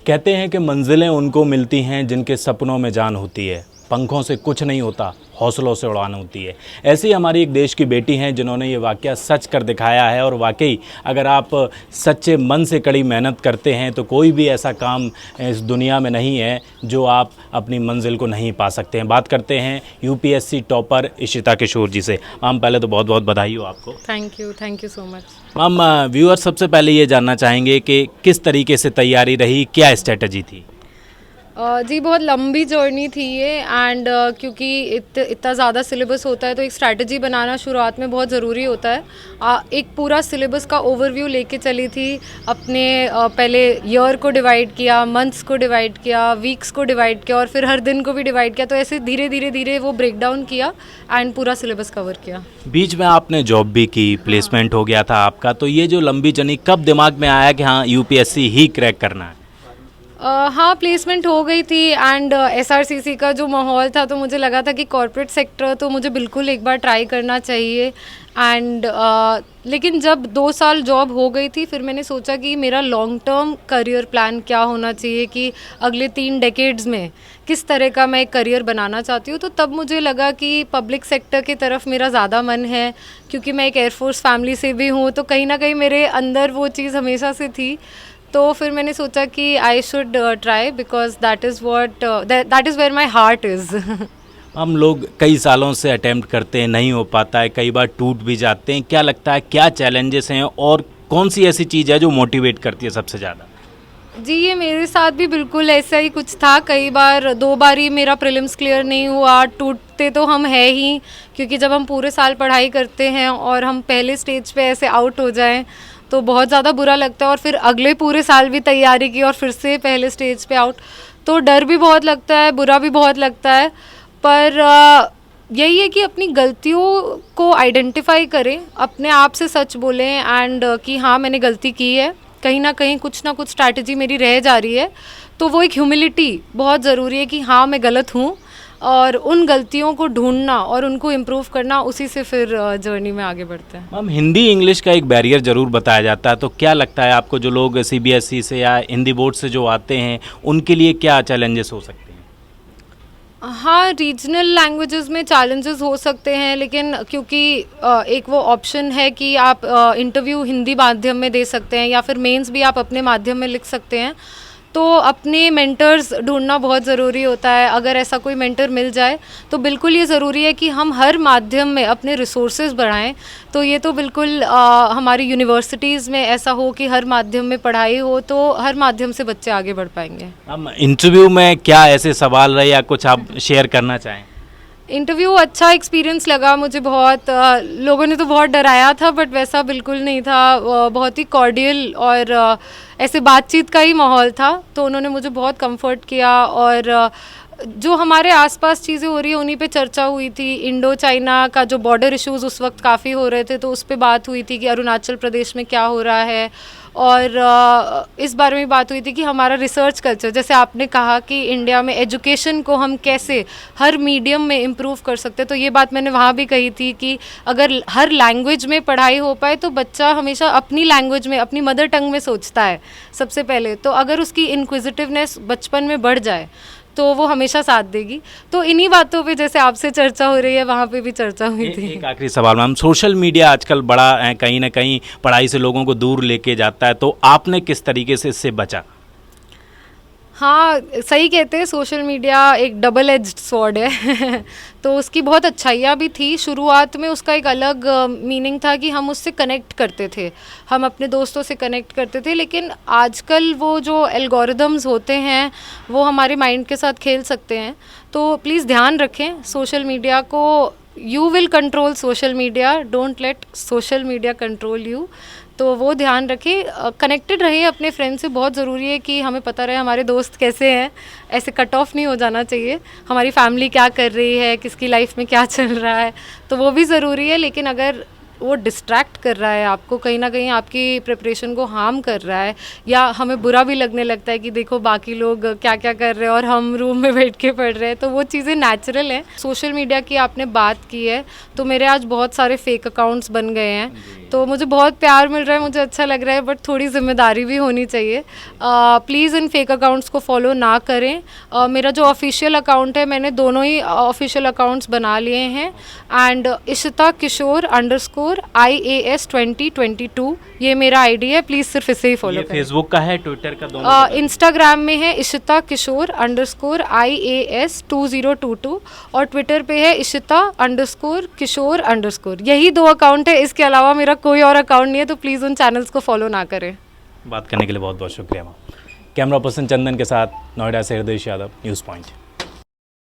कहते हैं कि मंजिलें उनको मिलती हैं जिनके सपनों में जान होती है, पंखों से कुछ नहीं होता, हौसलों से उड़ान होती है। ऐसी हमारी एक देश की बेटी हैं जिन्होंने ये वाक़या सच कर दिखाया है। और वाकई अगर आप सच्चे मन से कड़ी मेहनत करते हैं तो कोई भी ऐसा काम इस दुनिया में नहीं है जो आप अपनी मंजिल को नहीं पा सकते हैं। बात करते हैं यूपीएससी टॉपर इशिता किशोर जी से। मैम पहले तो बहुत बहुत बधाई हो आपको। Thank you so much. Ma'am viewer सबसे पहले ये जानना चाहेंगे कि किस तरीके से तैयारी रही, क्या स्ट्रेटजी थी? जी बहुत लंबी जर्नी थी ये एंड क्योंकि इतना ज़्यादा सिलेबस होता है तो एक स्ट्रैटेजी बनाना शुरुआत में बहुत ज़रूरी होता है। एक पूरा सिलेबस का ओवरव्यू लेके चली थी। अपने पहले ईयर को डिवाइड किया, मंथ्स को डिवाइड किया, वीक्स को डिवाइड किया और फिर हर दिन को भी डिवाइड किया। तो ऐसे धीरे धीरे वो ब्रेक डाउन किया एंड पूरा सिलेबस कवर किया। बीच में आपने जॉब भी की, प्लेसमेंट हो गया था आपका, तो ये जो लंबी जर्नी कब दिमाग में आया कि हाँ यूपीएससी ही क्रैक करना है? हाँ प्लेसमेंट हो गई थी एंड एसआरसीसी का जो माहौल था तो मुझे लगा था कि कॉर्पोरेट सेक्टर तो मुझे बिल्कुल एक बार ट्राई करना चाहिए एंड लेकिन जब 2 साल जॉब हो गई थी फिर मैंने सोचा कि मेरा लॉन्ग टर्म करियर प्लान क्या होना चाहिए, कि अगले 3 डेकेड्स में किस तरह का मैं एक करियर बनाना चाहती हूँ। तो तब मुझे लगा कि पब्लिक सेक्टर की तरफ मेरा ज़्यादा मन है, क्योंकि मैं एक एयरफोर्स फैमिली से भी हूँ तो कहीं ना कहीं मेरे अंदर वो चीज़ हमेशा से थी। तो फिर मैंने सोचा कि I should try because that is where my heart is. हम लोग कई सालों से अटेम्प्ट करते हैं, नहीं हो पाता है, कई बार टूट भी जाते हैं। क्या लगता है क्या चैलेंजेस हैं और कौन सी ऐसी चीज़ है जो मोटिवेट करती है सबसे ज़्यादा? जी ये मेरे साथ भी बिल्कुल ऐसा ही कुछ था। कई बार 2 बार ही मेरा प्रीलिम्स क्लियर नहीं हुआ। टूटते तो हम है ही, क्योंकि जब हम पूरे साल पढ़ाई करते हैं और हम पहले स्टेज पे ऐसे आउट हो जाएं तो बहुत ज़्यादा बुरा लगता है। और फिर अगले पूरे साल भी तैयारी की और फिर से पहले स्टेज पे आउट, तो डर भी बहुत लगता है, बुरा भी बहुत लगता है। पर यही है कि अपनी गलतियों को आइडेंटिफाई करें, अपने आप से सच बोलें एंड कि हाँ मैंने गलती की है, कहीं ना कुछ स्ट्रैटेजी मेरी रह जा रही है। तो वो एक ह्यूमिलिटी बहुत ज़रूरी है कि हाँ मैं गलत हूँ और उन गलतियों को ढूंढना और उनको इम्प्रूव करना, उसी से फिर जर्नी में आगे बढ़ते हैं। मैम हिंदी इंग्लिश का एक बैरियर ज़रूर बताया जाता है, तो क्या लगता है आपको जो लोग सीबीएसई से या हिंदी बोर्ड से जो आते हैं उनके लिए क्या चैलेंजेस हो सकते हैं? हाँ रीजनल लैंग्वेजेस में चैलेंजेस हो सकते हैं, लेकिन क्योंकि एक वो ऑप्शन है कि आप इंटरव्यू हिंदी माध्यम में दे सकते हैं या फिर मेंस भी आप अपने माध्यम में लिख सकते हैं, तो अपने मेंटर्स ढूंढना बहुत ज़रूरी होता है। अगर ऐसा कोई मेंटर मिल जाए तो बिल्कुल ये ज़रूरी है कि हम हर माध्यम में अपने रिसोर्सेज बढ़ाएं। तो ये तो बिल्कुल हमारी यूनिवर्सिटीज़ में ऐसा हो कि हर माध्यम में पढ़ाई हो, तो हर माध्यम से बच्चे आगे बढ़ पाएंगे। हम इंटरव्यू में क्या ऐसे सवाल रहे या कुछ आप शेयर करना चाहें? इंटरव्यू अच्छा एक्सपीरियंस लगा मुझे बहुत। लोगों ने तो बहुत डराया था बट वैसा बिल्कुल नहीं था। बहुत ही कॉर्डियल और ऐसे बातचीत का ही माहौल था, तो उन्होंने मुझे बहुत कंफर्ट किया। और जो हमारे आसपास चीज़ें हो रही है उन्हीं पे चर्चा हुई थी। इंडो चाइना का जो बॉर्डर इश्यूज़ उस वक्त काफ़ी हो रहे थे, तो उस पे बात हुई थी कि अरुणाचल प्रदेश में क्या हो रहा है। और इस बारे में बात हुई थी कि हमारा रिसर्च कल्चर, जैसे आपने कहा कि इंडिया में एजुकेशन को हम कैसे हर मीडियम में इम्प्रूव कर सकते हैं, तो ये बात मैंने वहाँ भी कही थी कि अगर हर लैंग्वेज में पढ़ाई हो पाए तो बच्चा हमेशा अपनी लैंग्वेज में, अपनी मदर टंग में सोचता है सबसे पहले। तो अगर उसकी इनक्विजिटिवनेस बचपन में बढ़ जाए तो वो हमेशा साथ देगी। तो इन्हीं बातों पे जैसे आपसे चर्चा हो रही है वहाँ पे भी चर्चा हुई थी। एक आखिरी सवाल मैम, सोशल मीडिया आजकल बड़ा कहीं ना कहीं पढ़ाई से लोगों को दूर लेके जाता है, तो आपने किस तरीके से इससे बचा? हाँ सही कहते हैं, सोशल मीडिया एक डबल एज्ड स्वॉर्ड है तो उसकी बहुत अच्छाइयाँ भी थी। शुरुआत में उसका एक अलग मीनिंग था कि हम उससे कनेक्ट करते थे, हम अपने दोस्तों से कनेक्ट करते थे। लेकिन आजकल वो जो एल्गोरिदम्स होते हैं वो हमारे माइंड के साथ खेल सकते हैं। तो प्लीज़ ध्यान रखें सोशल मीडिया को। You will control social media, don't let social media control you. तो वो ध्यान रखें, कनेक्टेड रहिए अपने फ्रेंड से। बहुत ज़रूरी है कि हमें पता रहे हमारे दोस्त कैसे हैं, ऐसे कट ऑफ नहीं हो जाना चाहिए। हमारी फैमिली क्या कर रही है, किसकी लाइफ में क्या चल रहा है, तो वो भी ज़रूरी है। लेकिन अगर वो डिस्ट्रैक्ट कर रहा है आपको, कहीं ना कहीं आपकी प्रिपरेशन को हार्म कर रहा है, या हमें बुरा भी लगने लगता है कि देखो बाकी लोग क्या क्या कर रहे हैं और हम रूम में बैठ के पढ़ रहे हैं, तो वो चीज़ें नेचुरल हैं। सोशल मीडिया की आपने बात की है, तो मेरे आज बहुत सारे फेक अकाउंट्स बन गए हैं तो मुझे बहुत प्यार मिल रहा है, मुझे अच्छा लग रहा है, बट थोड़ी जिम्मेदारी भी होनी चाहिए। प्लीज़ इन फेक अकाउंट्स को फॉलो ना करें। मेरा जो ऑफिशियल अकाउंट है, मैंने दोनों ही ऑफिशियल अकाउंट्स बना लिए हैं, एंड इशिता किशोर _IAS 2022 ये मेरा आईडी है। प्लीज़ सिर्फ इसे ही फॉलो ये करें। फेसबुक का है, ट्विटर का, दोनों इंस्टाग्राम में है इशिता किशोर _IAS 2022 और ट्विटर पे है इशिता _किशोर_। यही 2 अकाउंट है, इसके अलावा मेरा कोई और अकाउंट नहीं है, तो प्लीज़ उन चैनल्स को फॉलो ना करें। बात करने के लिए बहुत बहुत शुक्रिया मैम। कैमरा पर्सन चंदन के साथ नोएडा से हृदय यादव, न्यूज़ पॉइंट।